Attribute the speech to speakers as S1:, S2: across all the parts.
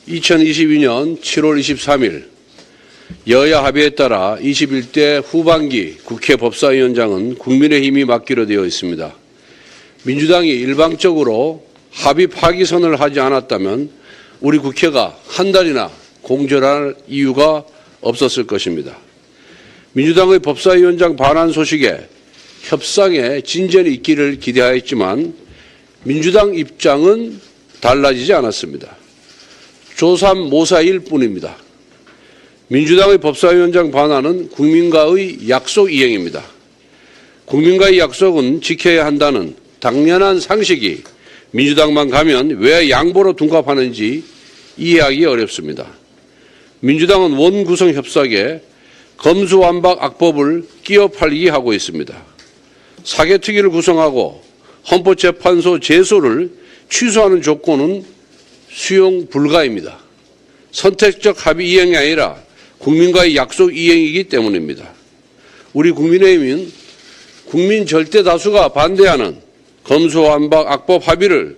S1: 2022년 7월 23일 여야 합의에 따라 21대 후반기 국회 법사위원장은 국민의힘이 맡기로 되어 있습니다. 민주당이 일방적으로 합의 파기선을 하지 않았다면 우리 국회가 한 달이나 공전할 이유가 없었을 것입니다. 민주당의 법사위원장 반환 소식에 협상에 진전이 있기를 기대하였지만 민주당 입장은 달라지지 않았습니다. 조삼모사일 뿐입니다. 민주당의 법사위원장 반환은 국민과의 약속 이행입니다. 국민과의 약속은 지켜야 한다는 당연한 상식이 민주당만 가면 왜 양보로 둔갑하는지 이해하기 어렵습니다. 민주당은 원구성 협상에 검수완박 악법을 끼어 팔리게 하고 있습니다. 사개특위를 구성하고 헌법재판소 제소를 취소하는 조건은 수용 불가입니다. 선택적 합의 이행이 아니라 국민과의 약속 이행이기 때문입니다. 우리 국민의힘은 국민 절대 다수가 반대하는 검수완박 악법 합의를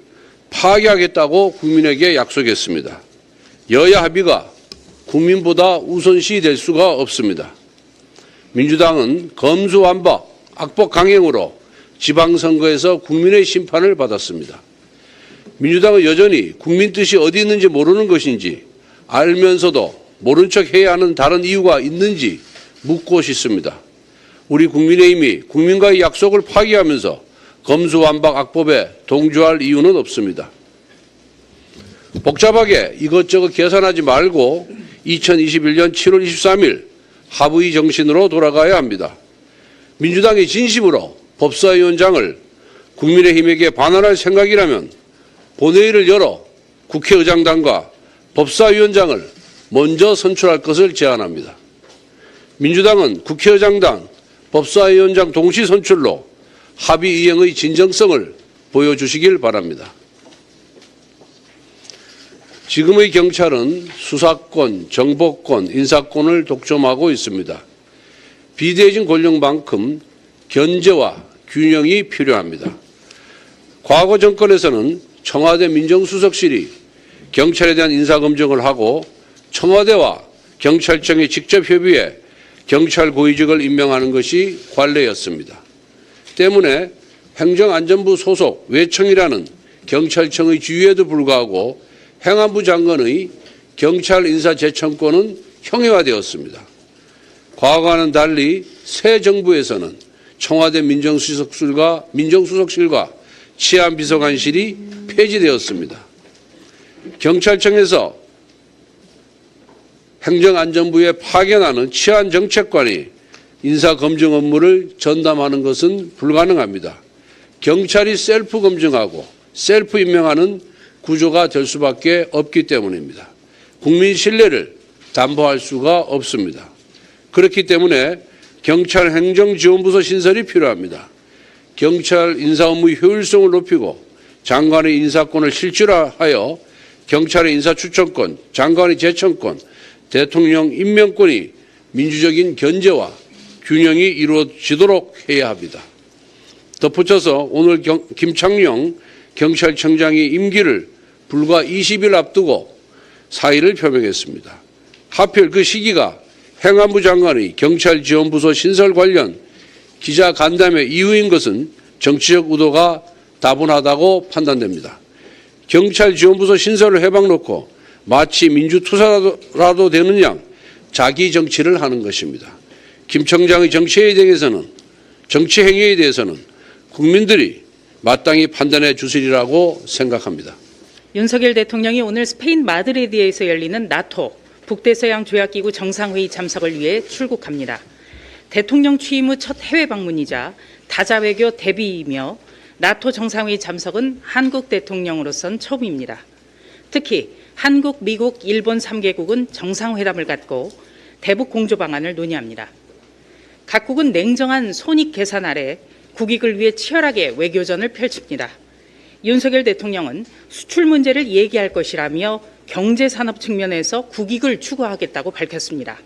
S1: 파기하겠다고 국민에게 약속했습니다. 여야 합의가 국민보다 우선시 될 수가 없습니다. 민주당은 검수완박 악법 강행으로 지방선거에서 국민의 심판을 받았습니다. 민주당은 여전히 국민 뜻이 어디 있는지 모르는 것인지 알면서도 모른 척 해야 하는 다른 이유가 있는지 묻고 싶습니다. 우리 국민의힘이 국민과의 약속을 파기하면서 검수완박 악법에 동조할 이유는 없습니다. 복잡하게 이것저것 계산하지 말고 2021년 7월 23일 합의 정신으로 돌아가야 합니다. 민주당이 진심으로 법사위원장을 국민의힘에게 반환할 생각이라면 본회의를 열어 국회의장단과 법사위원장을 먼저 선출할 것을 제안합니다. 민주당은 국회의장단, 법사위원장 동시 선출로 합의 이행의 진정성을 보여주시길 바랍니다. 지금의 경찰은 수사권, 정보권, 인사권을 독점하고 있습니다. 비대해진 권력만큼 견제와 균형이 필요합니다. 과거 정권에서는 청와대 민정수석실이 경찰에 대한 인사검증을 하고 청와대와 경찰청이 직접 협의해 경찰 고위직을 임명하는 것이 관례였습니다. 때문에 행정안전부 소속 외청이라는 경찰청의 지위에도 불구하고 행안부 장관의 경찰 인사 제청권은 형해화되었습니다. 과거와는 달리 새 정부에서는 청와대 민정수석실과 치안비서관실이 폐지되었습니다. 경찰청에서 행정안전부에 파견하는 치안정책관이 인사검증 업무를 전담하는 것은 불가능합니다. 경찰이 셀프 검증하고 셀프 임명하는 구조가 될 수밖에 없기 때문입니다. 국민 신뢰를 담보할 수가 없습니다. 그렇기 때문에 경찰 행정지원부서 신설이 필요합니다. 경찰 인사 업무의 효율성을 높이고 장관의 인사권을 실질화하여 경찰의 인사추천권, 장관의 제청권, 대통령 임명권이 민주적인 견제와 균형이 이루어지도록 해야 합니다. 덧붙여서 오늘 김창룡 경찰청장이 임기를 불과 20일 앞두고 사의를 표명했습니다. 하필 그 시기가 행안부 장관의 경찰지원부서 신설 관련 기자 간담회 이후인 것은 정치적 의도가 다분하다고 판단됩니다. 경찰지원부서 신설을 해박놓고 마치 민주투사라도 되는 양 자기 정치를 하는 것입니다. 김 청장의 정치 행위에 대해서는 국민들이 마땅히 판단해 주시리라고 생각합니다.
S2: 윤석열 대통령이 오늘 스페인 마드리드에서 열리는 나토 북대서양 조약기구 정상회의 참석을 위해 출국합니다. 대통령 취임 후 첫 해외 방문이자 다자외교 데뷔이며 나토 정상회의 참석은 한국 대통령으로선 처음입니다. 특히 한국, 미국, 일본 3개국은 정상회담을 갖고 대북 공조 방안을 논의합니다. 각국은 냉정한 손익 계산 아래 국익을 위해 치열하게 외교전을 펼칩니다. 윤석열 대통령은 수출 문제를 얘기할 것이라며 경제산업 측면에서 국익을 추구하겠다고 밝혔습니다.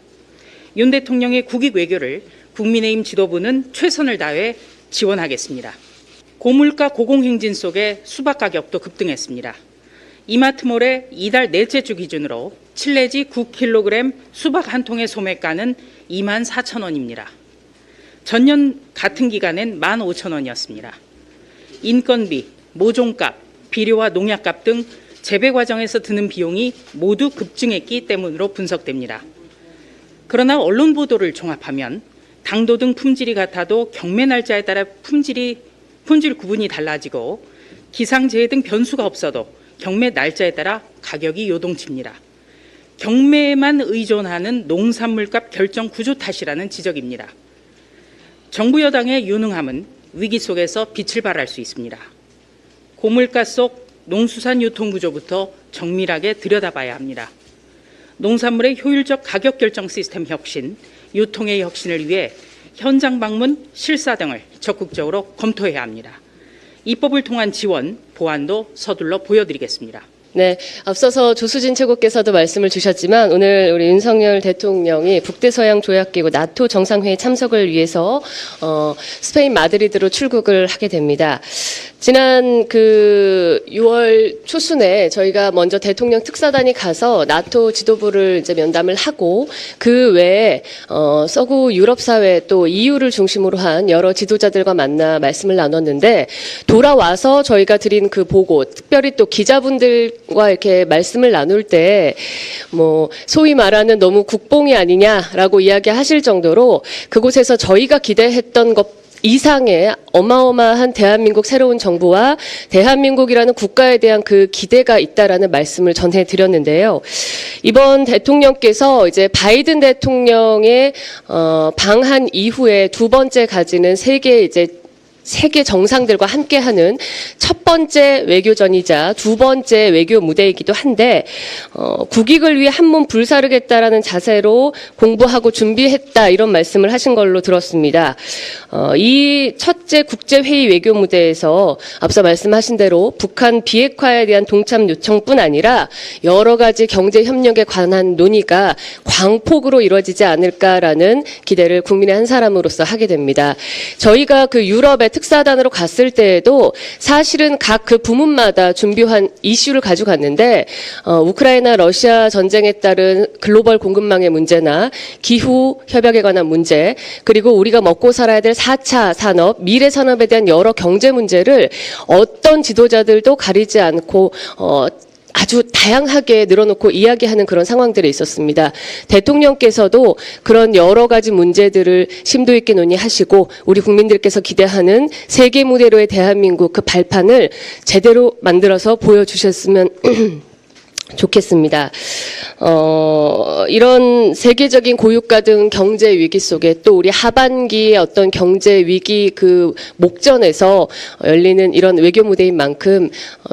S2: 윤 대통령의 국익 외교를 국민의힘 지도부는 최선을 다해 지원하겠습니다. 고물가 고공행진 속에 수박 가격도 급등했습니다. 이마트몰의 이달 넷째 주 기준으로 7내지 9kg 수박 한 통의 소매가는 24,000원입니다. 전년 같은 기간엔 15,000원이었습니다. 인건비, 모종값, 비료와 농약값 등 재배 과정에서 드는 비용이 모두 급증했기 때문으로 분석됩니다. 그러나 언론 보도를 종합하면 당도 등 품질이 같아도 경매 날짜에 따라 품질 구분이 달라지고 기상재해 등 변수가 없어도 경매 날짜에 따라 가격이 요동칩니다. 경매에만 의존하는 농산물값 결정 구조 탓이라는 지적입니다. 정부 여당의 유능함은 위기 속에서 빛을 발할 수 있습니다. 고물가 속 농수산 유통 구조부터 정밀하게 들여다봐야 합니다. 농산물의 효율적 가격 결정 시스템 혁신, 유통의 혁신을 위해 현장 방문, 실사 등을 적극적으로 검토해야 합니다. 입법을 통한 지원, 보완도 서둘러 보여드리겠습니다.
S3: 네, 앞서서 조수진 최고께서도 말씀을 주셨지만 오늘 우리 윤석열 대통령이 북대서양 조약기구 나토 정상회의 참석을 위해서 스페인 마드리드로 출국을 하게 됩니다. 지난 6월 초순에 저희가 먼저 대통령 특사단이 가서 나토 지도부를 이제 면담을 하고 그 외에 서구 유럽 사회 또 EU를 중심으로 한 여러 지도자들과 만나 말씀을 나눴는데 돌아와서 저희가 드린 그 보고 특별히 또 기자분들과 이렇게 말씀을 나눌 때 소위 말하는 너무 국뽕이 아니냐라고 이야기하실 정도로 그곳에서 저희가 기대했던 것 이상의 어마어마한 대한민국 새로운 정부와 대한민국이라는 국가에 대한 그 기대가 있다라는 말씀을 전해드렸는데요. 이번 대통령께서 이제 바이든 대통령의 방한 이후에 두 번째 가지는 세계 정상들과 함께하는 첫 번째 외교전이자 두 번째 외교 무대이기도 한데 국익을 위해 한몸 불사르겠다라는 자세로 공부하고 준비했다 이런 말씀을 하신 걸로 들었습니다. 이 첫째 국제회의 외교 무대에서 앞서 말씀하신 대로 북한 비핵화에 대한 동참 요청뿐 아니라 여러 가지 경제 협력에 관한 논의가 광폭으로 이루어지지 않을까라는 기대를 국민의 한 사람으로서 하게 됩니다. 저희가 그 유럽의 특사단으로 갔을 때에도 사실은 각 그 부문마다 준비한 이슈를 가져갔는데 우크라이나 러시아 전쟁에 따른 글로벌 공급망의 문제나 기후 협약에 관한 문제 그리고 우리가 먹고 살아야 될 4차 산업, 미래 산업에 대한 여러 경제 문제를 어떤 지도자들도 가리지 않고 아주 다양하게 늘어놓고 이야기하는 그런 상황들이 있었습니다. 대통령께서도 그런 여러 가지 문제들을 심도 있게 논의하시고 우리 국민들께서 기대하는 세계 무대로의 대한민국 그 발판을 제대로 만들어서 보여주셨으면 좋겠습니다. 이런 세계적인 고유가 등 경제 위기 속에 또 우리 하반기의 어떤 경제 위기 그 목전에서 열리는 이런 외교 무대인 만큼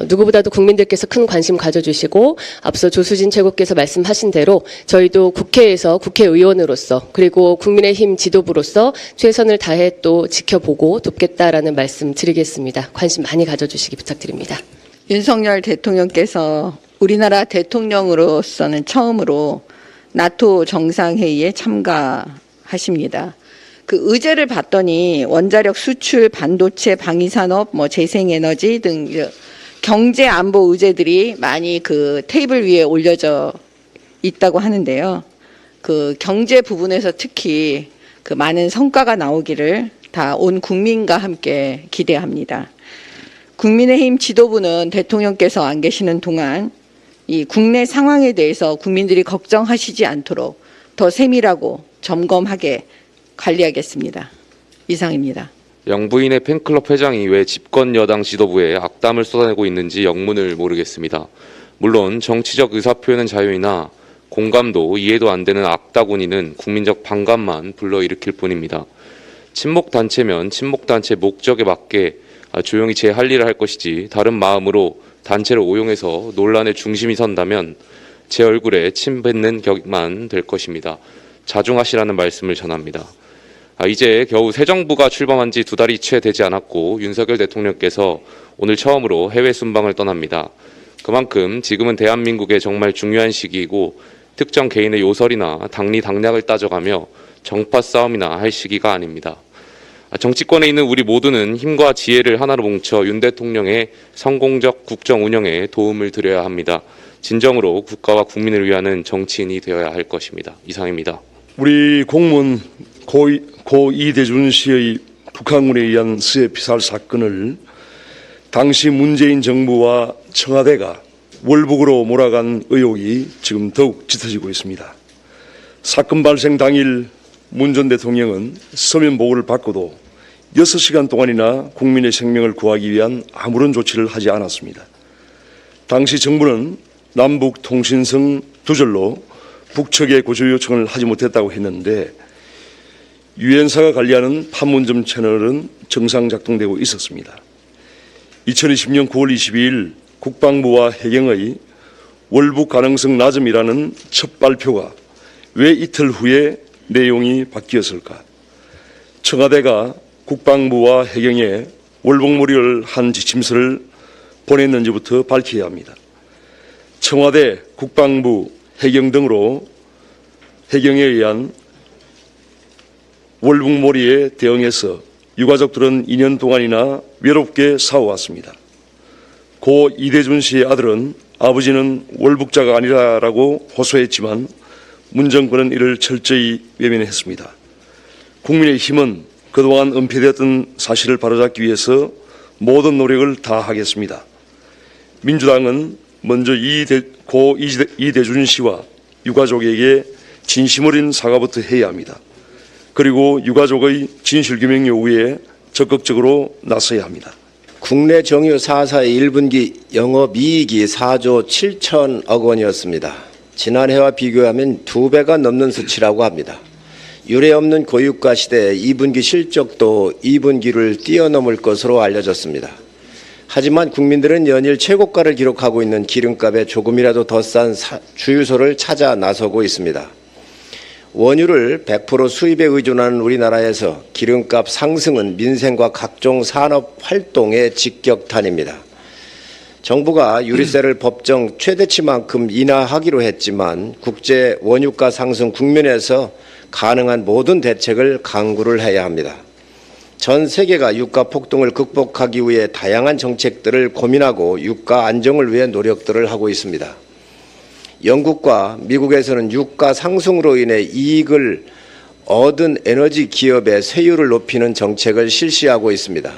S3: 누구보다도 국민들께서 큰 관심 가져주시고 앞서 조수진 최고께서 말씀하신 대로 저희도 국회에서 국회의원으로서 그리고 국민의힘 지도부로서 최선을 다해 또 지켜보고 돕겠다라는 말씀 드리겠습니다. 관심 많이 가져주시기 부탁드립니다.
S4: 윤석열 대통령께서 우리나라 대통령으로서는 처음으로 나토 정상회의에 참가하십니다. 그 의제를 봤더니 원자력 수출, 반도체, 방위산업, 재생에너지 등 경제 안보 의제들이 많이 그 테이블 위에 올려져 있다고 하는데요. 그 경제 부분에서 특히 그 많은 성과가 나오기를 다 온 국민과 함께 기대합니다. 국민의힘 지도부는 대통령께서 안 계시는 동안 이 국내 상황에 대해서 국민들이 걱정하시지 않도록 더 세밀하고 점검하게 관리하겠습니다. 이상입니다.
S5: 영부인의 팬클럽 회장이 왜 집권 여당 지도부에 악담을 쏟아내고 있는지 영문을 모르겠습니다. 물론 정치적 의사표현은 자유이나 공감도 이해도 안 되는 악다구니는 국민적 반감만 불러일으킬 뿐입니다. 친목단체면 친목단체 목적에 맞게 조용히 제 할 일을 할 것이지 다른 마음으로 단체를 오용해서 논란의 중심이 선다면 제 얼굴에 침 뱉는 격만 될 것입니다. 자중하시라는 말씀을 전합니다. 이제 겨우 새 정부가 출범한 지 2달이 채 되지 않았고 윤석열 대통령께서 오늘 처음으로 해외 순방을 떠납니다. 그만큼 지금은 대한민국의 정말 중요한 시기이고 특정 개인의 요설이나 당리 당략을 따져가며 정파 싸움이나 할 시기가 아닙니다. 정치권에 있는 우리 모두는 힘과 지혜를 하나로 뭉쳐 윤 대통령의 성공적 국정 운영에 도움을 드려야 합니다. 진정으로 국가와 국민을 위하는 정치인이 되어야 할 것입니다. 이상입니다.
S6: 우리 공무원 고 이대준 씨의 북한군에 의한 수해 피살 사건을 당시 문재인 정부와 청와대가 월북으로 몰아간 의혹이 지금 더욱 짙어지고 있습니다. 사건 발생 당일 문 전 대통령은 서면 보고를 받고도 6시간 동안이나 국민의 생명을 구하기 위한 아무런 조치를 하지 않았습니다. 당시 정부는 남북 통신성 두절로 북측에 구조 요청을 하지 못했다고 했는데 유엔사가 관리하는 판문점 채널은 정상 작동되고 있었습니다. 2020년 9월 22일 국방부와 해경의 월북 가능성 낮음이라는 첫 발표가 왜 이틀 후에 내용이 바뀌었을까? 청와대가 국방부와 해경에 월북무리를 한 지침서를 보냈는지부터 밝혀야 합니다. 청와대, 국방부, 해경 등으로 해경에 의한 월북몰이에 대응해서 유가족들은 2년 동안이나 외롭게 싸워왔습니다. 고 이대준 씨의 아들은 아버지는 월북자가 아니라고 호소했지만 문 정권은 이를 철저히 외면했습니다. 국민의힘은 그동안 은폐되었던 사실을 바로잡기 위해서 모든 노력을 다하겠습니다. 민주당은 먼저 고 이대준 씨와 유가족에게 진심 어린 사과부터 해야 합니다. 그리고 유가족의 진실규명 요구에 적극적으로 나서야 합니다.
S7: 국내 정유 4사의 1분기 영업이익이 4조 7천억 원이었습니다. 지난해와 비교하면 2배가 넘는 수치라고 합니다. 유례없는 고유가 시대에 2분기 실적도 2분기를 뛰어넘을 것으로 알려졌습니다. 하지만 국민들은 연일 최고가를 기록하고 있는 기름값에 조금이라도 더 싼 주유소를 찾아 나서고 있습니다. 원유를 100% 수입에 의존하는 우리나라에서 기름값 상승은 민생과 각종 산업 활동의 직격탄입니다. 정부가 유류세를 법정 최대치만큼 인하하기로 했지만 국제 원유가 상승 국면에서 가능한 모든 대책을 강구를 해야 합니다. 전 세계가 유가 폭등을 극복하기 위해 다양한 정책들을 고민하고 유가 안정을 위해 노력들을 하고 있습니다. 영국과 미국에서는 유가 상승으로 인해 이익을 얻은 에너지 기업의 세율을 높이는 정책을 실시하고 있습니다.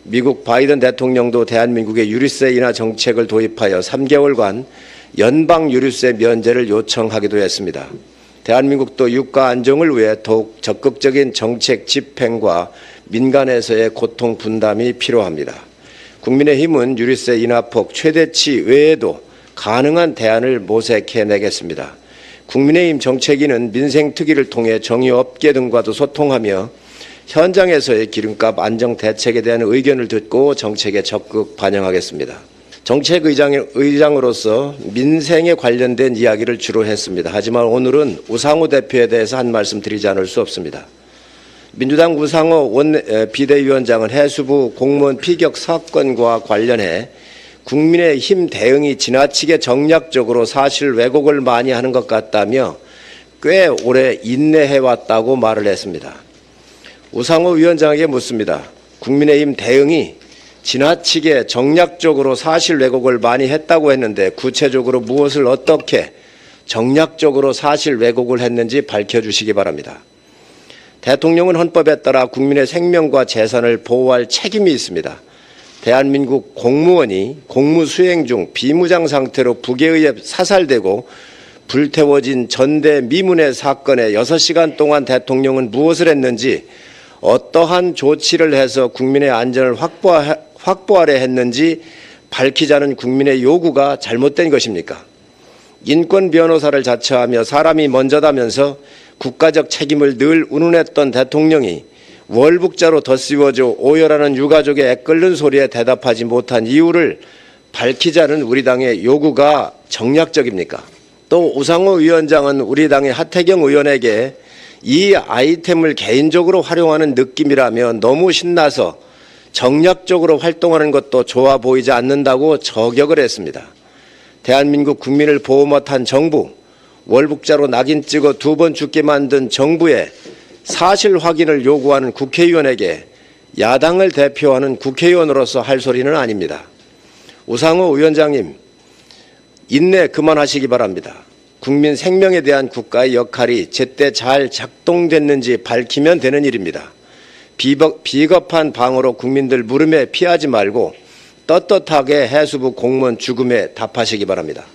S7: 미국 바이든 대통령도 대한민국의 유류세 인하 정책을 도입하여 3개월간 연방 유류세 면제를 요청하기도 했습니다. 대한민국도 유가 안정을 위해 더욱 적극적인 정책 집행과 민간에서의 고통 분담이 필요합니다. 국민의힘은 유류세 인하폭 최대치 외에도 가능한 대안을 모색해내겠습니다. 국민의힘 정책위는 민생특위를 통해 정유업계 등과도 소통하며 현장에서의 기름값 안정 대책에 대한 의견을 듣고 정책에 적극 반영하겠습니다. 정책의장으로서 민생에 관련된 이야기를 주로 했습니다. 하지만 오늘은 우상호 대표에 대해서 한 말씀 드리지 않을 수 없습니다. 민주당 우상호 비대위원장은 해수부 공무원 피격 사건과 관련해 국민의힘 대응이 지나치게 정략적으로 사실 왜곡을 많이 하는 것 같다며 꽤 오래 인내해왔다고 말을 했습니다. 우상호 위원장에게 묻습니다. 국민의힘 대응이 지나치게 정략적으로 사실 왜곡을 많이 했다고 했는데 구체적으로 무엇을 어떻게 정략적으로 사실 왜곡을 했는지 밝혀주시기 바랍니다. 대통령은 헌법에 따라 국민의 생명과 재산을 보호할 책임이 있습니다. 대한민국 공무원이 공무 수행 중 비무장 상태로 북에 의해 사살되고 불태워진 전대미문의 사건에 6시간 동안 대통령은 무엇을 했는지 어떠한 조치를 해서 국민의 안전을 확보하려 했는지 밝히자는 국민의 요구가 잘못된 것입니까? 인권 변호사를 자처하며 사람이 먼저다면서 국가적 책임을 늘 운운했던 대통령이 월북자로 덧씌워져 오열하는 유가족의 애끓는 소리에 대답하지 못한 이유를 밝히자는 우리 당의 요구가 정략적입니까? 또 우상호 위원장은 우리 당의 하태경 의원에게 이 아이템을 개인적으로 활용하는 느낌이라며 너무 신나서 정략적으로 활동하는 것도 좋아 보이지 않는다고 저격을 했습니다. 대한민국 국민을 보호 못한 정부, 월북자로 낙인 찍어 2번 죽게 만든 정부에 사실 확인을 요구하는 국회의원에게 야당을 대표하는 국회의원으로서 할 소리는 아닙니다. 우상호 위원장님, 인내 그만하시기 바랍니다. 국민 생명에 대한 국가의 역할이 제때 잘 작동됐는지 밝히면 되는 일입니다. 비겁한 방어로 국민들 물음에 피하지 말고 떳떳하게 해수부 공무원 죽음에 답하시기 바랍니다.